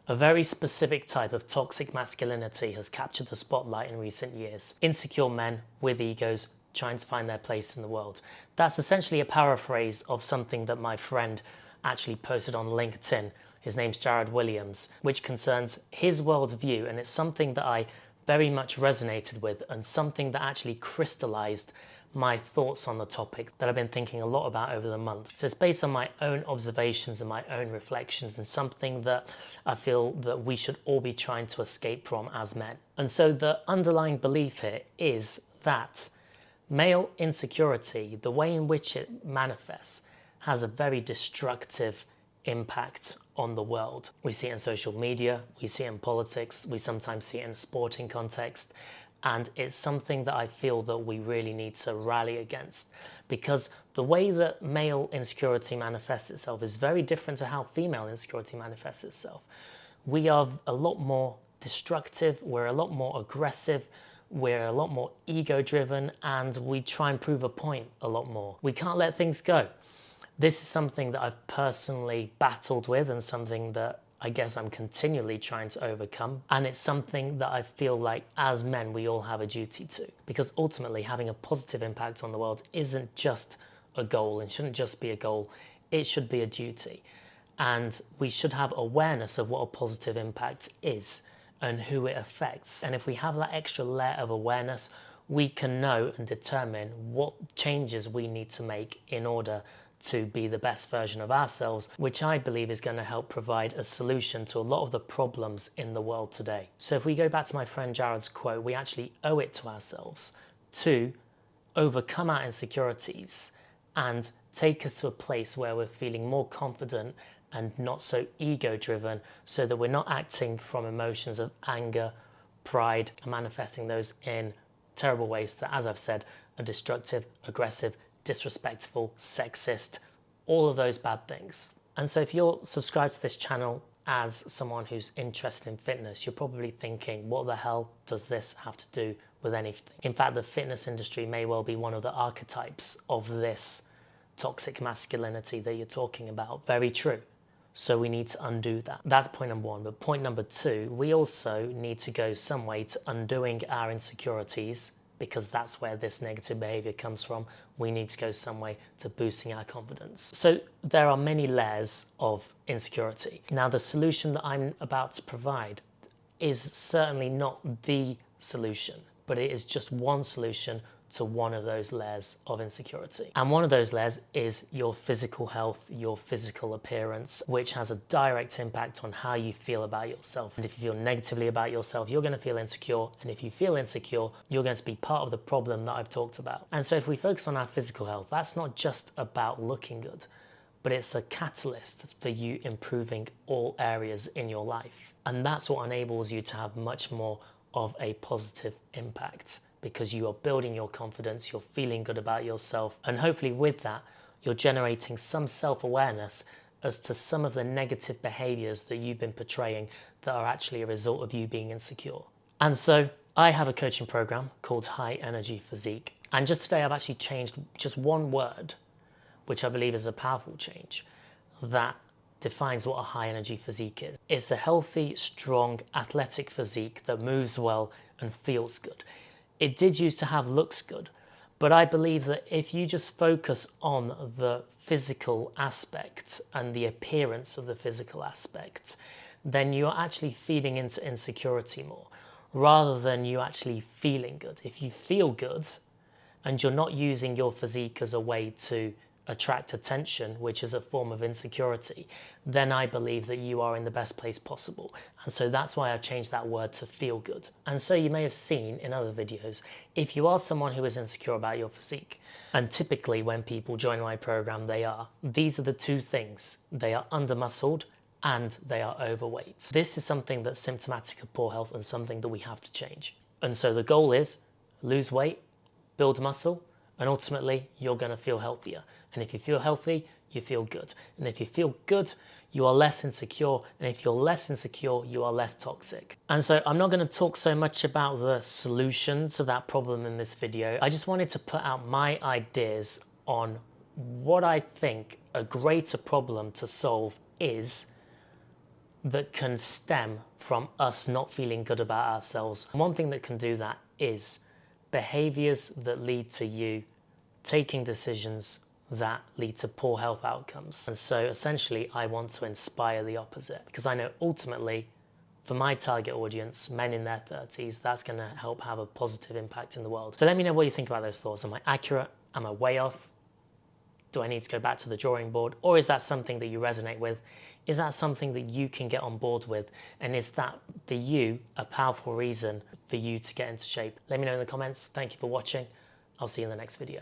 A very specific type of toxic masculinity has captured the spotlight in recent years. Insecure men with egos trying to find their place in the world. That's essentially a paraphrase of something that my friend actually posted on LinkedIn. His name's Jared Williams, which concerns his world's view, and it's something that I very much resonated with and something that actually crystallized my thoughts on the topic that I've been thinking a lot about over the month. So it's based on my own observations and my own reflections, and something that I feel that we should all be trying to escape from as men. And so the underlying belief here is that male insecurity, the way in which it manifests, has a very destructive impact on the world. We see it in social media, we see it in politics, we sometimes see it in a sporting context, and it's something that I feel that we really need to rally against, because the way that male insecurity manifests itself is very different to how female insecurity manifests itself. We are a lot more destructive, we're a lot more aggressive, we're a lot more ego-driven, and we try and prove a point a lot more. We can't let things go. This is something that I've personally battled with, and something that I guess I'm continually trying to overcome. And it's something that I feel like as men we all have a duty to, because ultimately having a positive impact on the world isn't just a goal and shouldn't just be a goal, it should be a duty. And we should have awareness of what a positive impact is and who it affects. And if we have that extra layer of awareness, we can know and determine what changes we need to make in order to be the best version of ourselves, which I believe is going to help provide a solution to a lot of the problems in the world today. So if we go back to my friend Jared's quote, we actually owe it to ourselves to overcome our insecurities and take us to a place where we're feeling more confident and not so ego-driven, so that we're not acting from emotions of anger, pride, and manifesting those in terrible ways that, as I've said, are destructive, aggressive, disrespectful, sexist, all of those bad things. And so if you're subscribed to this channel as someone who's interested in fitness, you're probably thinking, what the hell does this have to do with anything? In fact, the fitness industry may well be one of the archetypes of this toxic masculinity that you're talking about. Very true. So we need to undo that. That's point number one. But point number two, we also need to go some way to undoing our insecurities, because that's where this negative behavior comes from. We need to go some way to boosting our confidence. So there are many layers of insecurity. Now, the solution that I'm about to provide is certainly not the solution, but it is just one solution to one of those layers of insecurity. And one of those layers is your physical health, your physical appearance, which has a direct impact on how you feel about yourself. And if you feel negatively about yourself, you're going to feel insecure. And if you feel insecure, you're going to be part of the problem that I've talked about. And so if we focus on our physical health, that's not just about looking good, but it's a catalyst for you improving all areas in your life. And that's what enables you to have much more of a positive impact, because you are building your confidence, you're feeling good about yourself, and hopefully with that, you're generating some self-awareness as to some of the negative behaviors that you've been portraying that are actually a result of you being insecure. And so I have a coaching program called High Energy Physique. And just today I've actually changed just one word, which I believe is a powerful change, that defines what a high energy physique is. It's a healthy, strong, athletic physique that moves well and feels good. It did used to have looks good, but I believe that if you just focus on the physical aspect and the appearance of the physical aspect, then you're actually feeding into insecurity more, rather than you actually feeling good. If you feel good and you're not using your physique as a way to attract attention, which is a form of insecurity, then I believe that you are in the best place possible. And so that's why I've changed that word to feel good. And so you may have seen in other videos, if you are someone who is insecure about your physique, and typically when people join my program, these are the two things. They are under-muscled and they are overweight. This is something that's symptomatic of poor health and something that we have to change. And so the goal is lose weight, build muscle, and ultimately you're going to feel healthier. And if you feel healthy, you feel good. And if you feel good, you are less insecure. And if you're less insecure, you are less toxic. And so I'm not going to talk so much about the solution to that problem in this video. I just wanted to put out my ideas on what I think a greater problem to solve is that can stem from us not feeling good about ourselves. One thing that can do that is behaviors that lead to you taking decisions that lead to poor health outcomes. And so essentially, I want to inspire the opposite, because I know ultimately, for my target audience, men in their 30s, that's going to help have a positive impact in the world. So let me know what you think about those thoughts. Am I accurate? Am I way off? Do I need to go back to the drawing board? Or is that something that you resonate with? Is that something that you can get on board with? And is that, for you, a powerful reason for you to get into shape? Let me know in the comments. Thank you for watching. I'll see you in the next video.